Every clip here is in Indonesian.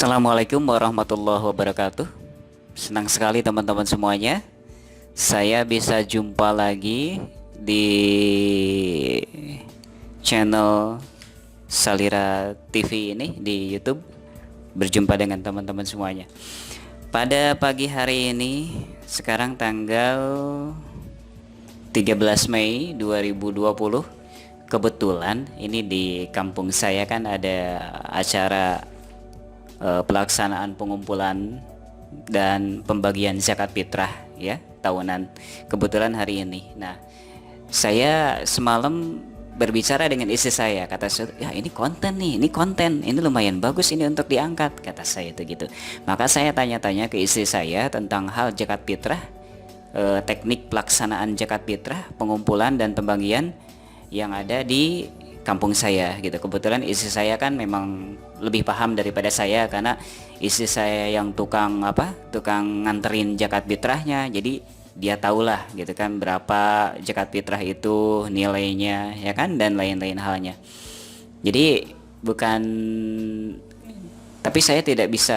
Assalamualaikum warahmatullahi wabarakatuh. Senang sekali teman-teman semuanya. Saya bisa jumpa lagi di channel Salira TV ini di YouTube. Berjumpa dengan teman-teman semuanya. Pada pagi hari ini, sekarang tanggal 13 Mei 2020. Kebetulan ini di kampung saya kan ada acara pelaksanaan pengumpulan dan pembagian zakat fitrah ya tahunan, kebetulan hari ini. Nah, saya semalam berbicara dengan istri saya, kata saya, ya ini konten nih, ini lumayan bagus ini untuk diangkat, kata saya itu gitu. Maka saya tanya-tanya ke istri saya tentang hal zakat fitrah, teknik pelaksanaan zakat fitrah, pengumpulan dan pembagian yang ada di kampung saya gitu. Kebetulan istri saya kan memang lebih paham daripada saya, karena istri saya yang tukang nganterin zakat fitrahnya, jadi dia tahulah gitu kan berapa zakat fitrah itu nilainya ya kan, dan lain-lain halnya. Jadi tapi saya tidak bisa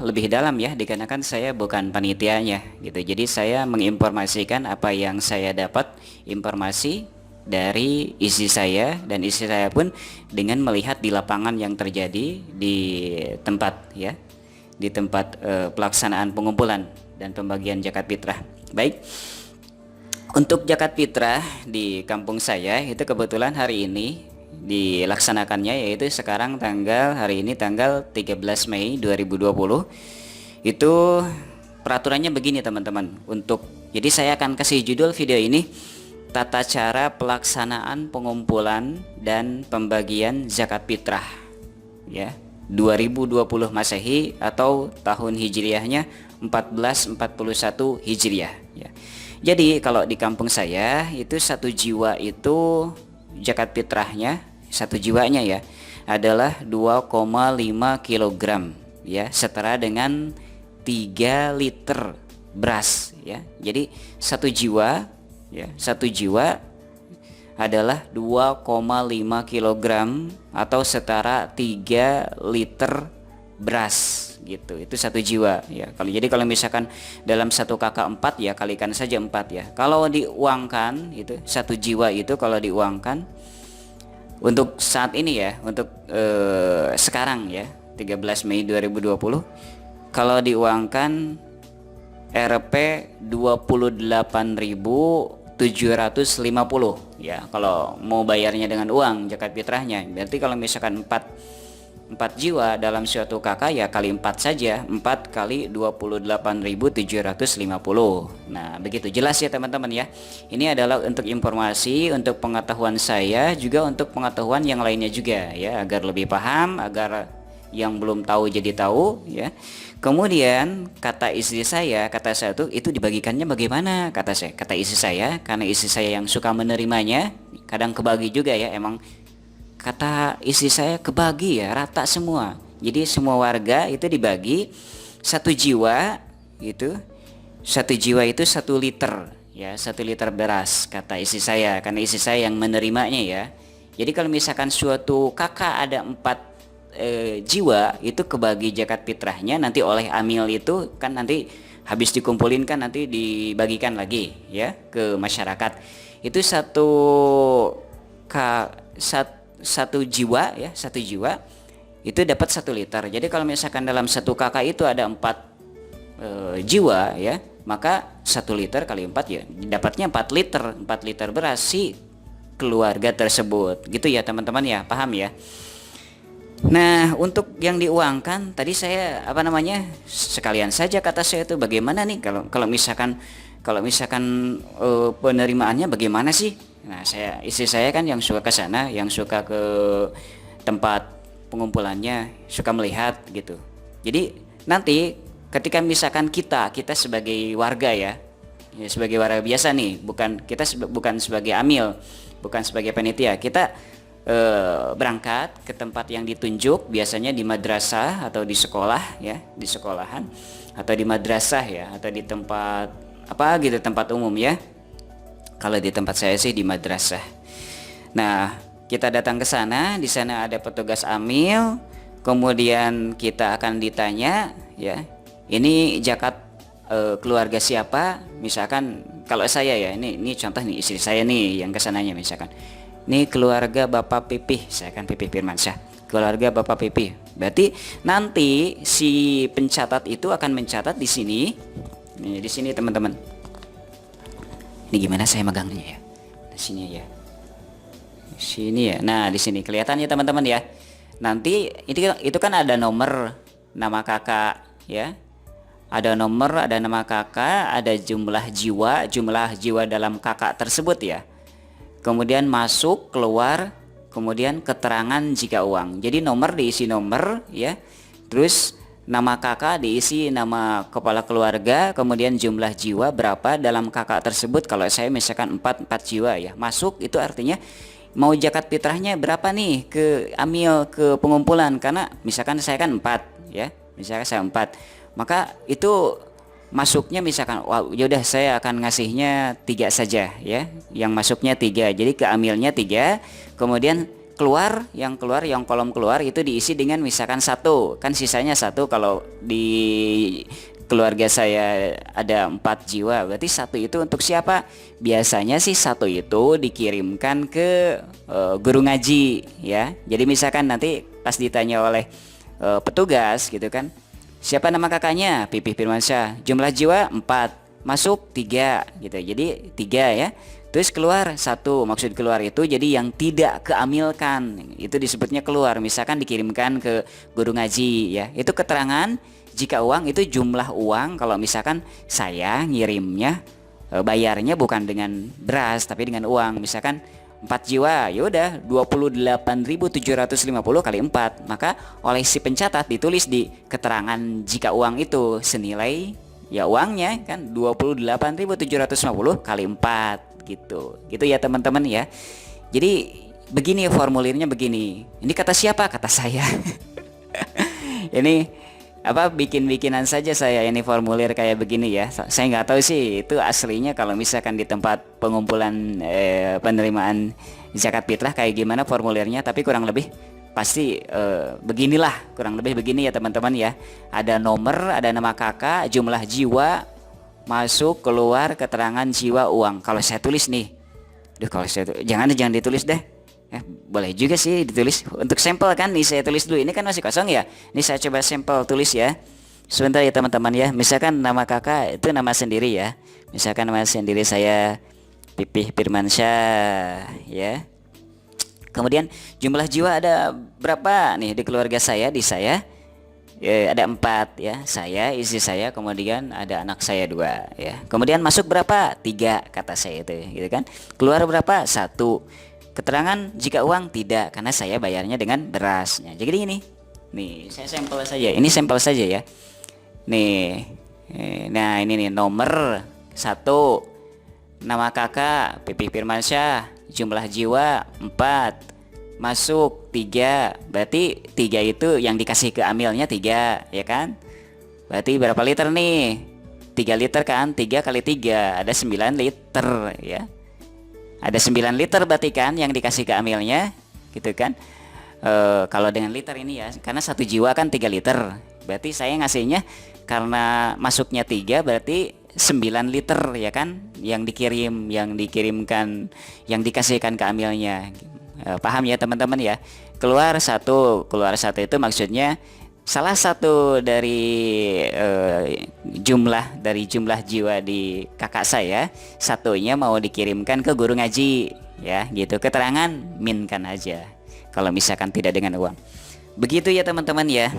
lebih dalam ya, dikarenakan saya bukan panitianya gitu. Jadi saya menginformasikan apa yang saya dapat informasi dari istri saya, dan istri saya pun dengan melihat di lapangan yang terjadi di tempat ya, di tempat pelaksanaan pengumpulan dan pembagian zakat fitrah. Baik, untuk zakat fitrah di kampung saya itu kebetulan hari ini dilaksanakannya, yaitu sekarang hari ini tanggal 13 Mei 2020. Itu peraturannya begini teman-teman. Jadi saya akan kasih judul video ini, tata cara pelaksanaan pengumpulan dan pembagian zakat fitrah ya 2020 Masehi atau tahun Hijriahnya 1441 Hijriah ya. Jadi kalau di kampung saya itu satu jiwa itu zakat fitrahnya, satu jiwanya ya, adalah 2,5 kg ya, setara dengan 3 liter beras ya. Jadi satu jiwa adalah 2,5 kg atau setara 3 liter beras gitu. Itu satu jiwa ya. Kalau misalkan dalam satu kakak 4 ya, kalikan saja 4 ya. Kalau diuangkan itu satu jiwa itu, kalau diuangkan untuk saat ini ya, untuk sekarang ya 13 Mei 2020, kalau diuangkan Rp 28.750 ya, kalau mau bayarnya dengan uang zakat fitrahnya. Berarti kalau misalkan 4 jiwa dalam suatu kakak ya, kali 4 saja, 4 kali 28.750. Nah begitu, jelas ya teman-teman ya. Ini adalah untuk informasi, untuk pengetahuan saya, juga untuk pengetahuan yang lainnya juga ya, agar lebih paham, agar yang belum tahu jadi tahu ya. Kemudian kata saya tuh, itu dibagikannya bagaimana, kata istri saya, karena istri saya yang suka menerimanya, kadang kebagi juga ya, emang kata istri saya kebagi ya, rata semua. Jadi semua warga itu dibagi, satu jiwa itu 1 liter ya, 1 liter beras, kata istri saya, karena istri saya yang menerimanya ya. Jadi kalau misalkan suatu kakak ada 4 jiwa, itu kebagi zakat fitrahnya nanti oleh amil, itu kan nanti habis dikumpulin kan nanti dibagikan lagi ya ke masyarakat. Itu satu jiwa ya, satu jiwa itu dapat 1 liter. Jadi kalau misalkan dalam satu kakak itu ada 4 jiwa ya, maka 1 liter kali 4 ya dapatnya 4 liter beras si keluarga tersebut gitu ya teman-teman ya, paham ya. Nah, untuk yang diuangkan tadi saya sekalian saja, kata saya itu bagaimana nih kalau misalkan penerimaannya bagaimana sih? Nah, istri saya kan yang suka ke sana, yang suka ke tempat pengumpulannya, suka melihat gitu. Jadi nanti ketika misalkan kita sebagai warga ya, sebagai warga biasa nih, bukan sebagai amil, bukan sebagai panitia, kita berangkat ke tempat yang ditunjuk, biasanya di madrasah atau di sekolah ya, di sekolahan atau di madrasah ya, atau di tempat tempat umum ya. Kalau di tempat saya sih di madrasah. Nah, kita datang ke sana, di sana ada petugas amil, Kemudian kita akan ditanya ya, ini zakat keluarga siapa? Misalkan kalau saya ya, ini contoh nih istri saya nih yang kesananya misalkan. Ini keluarga Bapak Pipih, saya kan Pipih Firmansyah. Keluarga Bapak Pipih. Berarti nanti si pencatat itu akan mencatat di sini. Nih, di sini teman-teman. Ini gimana saya megangnya ya? Di sini ya. Di sini ya. Nah, di sini kelihatan ya teman-teman ya. Nanti itu kan ada nomor nama kakak ya. Ada nomor, ada nama kakak, ada jumlah jiwa dalam kakak tersebut ya. Kemudian masuk, keluar, kemudian keterangan jika uang. Jadi nomor diisi nomor ya. Terus nama kakak diisi nama kepala keluarga, kemudian jumlah jiwa berapa dalam kakak tersebut. Kalau saya misalkan 4 jiwa ya. Masuk itu artinya mau zakat fitrahnya berapa nih ke amil, ke pengumpulan, karena misalkan saya kan 4 ya, misalkan saya 4, maka itu masuknya misalkan wow, yaudah saya akan ngasihnya 3 saja ya, yang masuknya 3, jadi ke amilnya 3, kemudian yang kolom keluar itu diisi dengan misalkan 1, kan sisanya 1. Kalau di keluarga saya ada 4 jiwa, berarti 1 itu untuk siapa? Biasanya sih 1 itu dikirimkan ke guru ngaji ya. Jadi misalkan nanti pas ditanya oleh petugas gitu kan, siapa nama kakaknya? Pipih Firmansyah. Jumlah jiwa 4, masuk 3 gitu. Jadi 3 ya. Terus keluar 1, maksud keluar itu jadi yang tidak keamilkan, itu disebutnya keluar. Misalkan dikirimkan ke guru ngaji ya, itu keterangan jika uang itu jumlah uang. Kalau misalkan saya ngirimnya bayarnya bukan dengan beras tapi dengan uang, misalkan 4 jiwa, yaudah 28.750 kali 4, maka oleh si pencatat ditulis di keterangan jika uang itu senilai ya uangnya kan 28.750 kali 4 gitu ya teman-teman ya. Jadi begini formulirnya begini. Ini kata siapa? Kata saya. Ini bikin-bikinan saja saya ini formulir kayak begini ya. Saya nggak tahu sih itu aslinya kalau misalkan di tempat pengumpulan penerimaan zakat fitrah kayak gimana formulirnya, tapi kurang lebih pasti beginilah, kurang lebih begini ya teman-teman ya. Ada nomor, ada nama kakak, jumlah jiwa, masuk, keluar, keterangan jiwa, uang. Kalau saya tulis nih, kalau saya jangan ditulis deh. Boleh juga sih ditulis untuk sampel kan. Nih saya tulis dulu, ini kan masih kosong ya. Ini saya coba sampel tulis ya. Sebentar ya teman-teman ya. Misalkan nama kakak itu nama sendiri ya. Misalkan nama sendiri saya Pipih Firmansyah ya. Kemudian jumlah jiwa ada berapa nih di keluarga saya, di saya ada 4 ya, saya, istri saya, kemudian ada anak saya 2 ya. Kemudian masuk berapa? 3 kata saya itu gitu kan. Keluar berapa? 1. Keterangan jika uang tidak, karena saya bayarnya dengan berasnya. Jadi ini nih saya sampel saja, ini sampel saja ya. Nih nah ini nih nomor 1, nama kakak Pipih Firmansyah, jumlah jiwa 4, masuk 3, berarti 3 itu yang dikasih ke amilnya 3 ya kan. Berarti berapa liter nih? 3 liter kan, 3 kali 3 ada 9 liter ya. Ada 9 liter berarti kan yang dikasih ke amilnya gitu kan. Kalau dengan liter ini ya, karena 1 jiwa kan 3 liter, berarti saya ngasihnya karena masuknya 3 berarti 9 liter ya kan, yang dikirimkan, yang dikasihkan ke amilnya. Paham ya teman-teman ya. Keluar satu itu maksudnya salah satu dari jumlah jiwa di kakak saya, satunya mau dikirimkan ke guru ngaji ya gitu. Keterangan minkan aja kalau misalkan tidak dengan uang. Begitu ya teman-teman ya.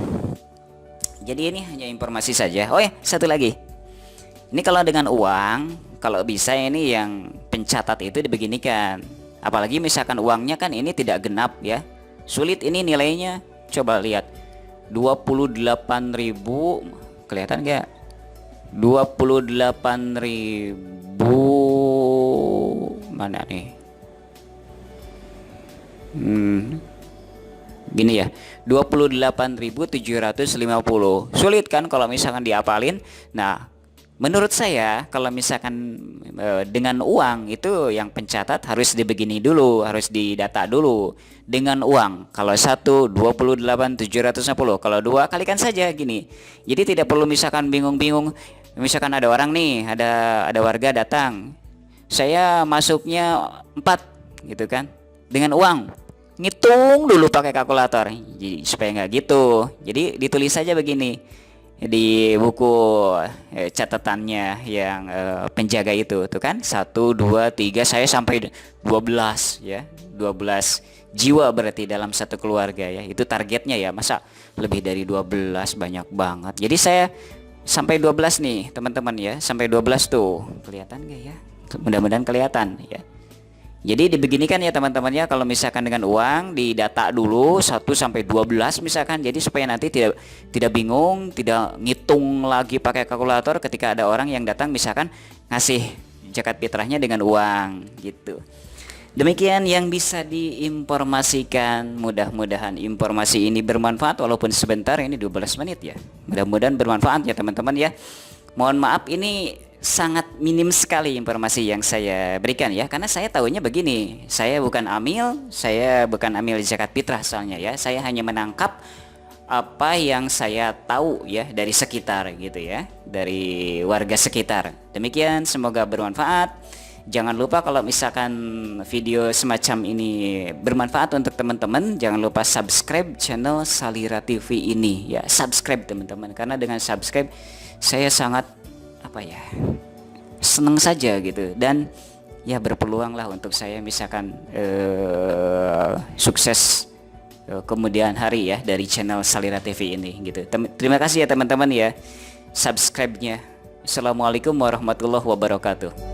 Jadi ini hanya informasi saja. Oh ya, satu lagi. Ini kalau dengan uang, kalau bisa ini yang pencatat itu dibeginikan. Apalagi misalkan uangnya kan ini tidak genap ya. Sulit ini nilainya. Coba lihat. 28.000 kelihatan enggak? 28.000 mana nih? Gini ya. 28.750. Sulit kan kalau misalkan diapalin. Nah, Menurut saya kalau misalkan dengan uang itu yang pencatat harus dibegini dulu, harus didata dulu. Dengan uang, kalau 1, 28, 750, kalau 2 kalikan saja gini. Jadi tidak perlu misalkan bingung-bingung. Misalkan ada orang nih, ada warga datang. Saya masuknya 4 gitu kan. Dengan uang. Ngitung dulu pakai kalkulator. Jadi supaya nggak gitu. Jadi ditulis saja begini di buku catatannya yang penjaga itu tuh kan 1, 2, 3 saya sampai 12 ya, 12 jiwa berarti dalam satu keluarga ya, itu targetnya ya, masa lebih dari 12, banyak banget. Jadi saya sampai 12 nih teman-teman ya, sampai 12 tuh kelihatan gak ya, mudah-mudahan kelihatan ya. Jadi dibeginikan ya teman-teman ya, kalau misalkan dengan uang didata dulu 1 sampai 12 misalkan, jadi supaya nanti tidak bingung, tidak ngitung lagi pakai kalkulator ketika ada orang yang datang misalkan ngasih zakat fitrahnya dengan uang gitu. Demikian yang bisa diinformasikan, mudah-mudahan informasi ini bermanfaat walaupun sebentar, ini 12 menit ya. Mudah-mudahan bermanfaat ya teman-teman ya. Mohon maaf ini sangat minim sekali informasi yang saya berikan ya, karena saya tahunya begini, saya bukan amil zakat fitrah soalnya ya, saya hanya menangkap apa yang saya tahu ya dari sekitar gitu ya, dari warga sekitar. Demikian, semoga bermanfaat. Jangan lupa kalau misalkan video semacam ini bermanfaat untuk teman-teman, jangan lupa subscribe channel Salira TV ini ya, subscribe teman-teman, karena dengan subscribe saya sangat seneng saja gitu, dan ya berpeluang lah untuk saya misalkan sukses kemudian hari ya dari channel Salira TV ini gitu. Terima kasih ya teman-teman ya subscribe-nya. Assalamualaikum warahmatullahi wabarakatuh.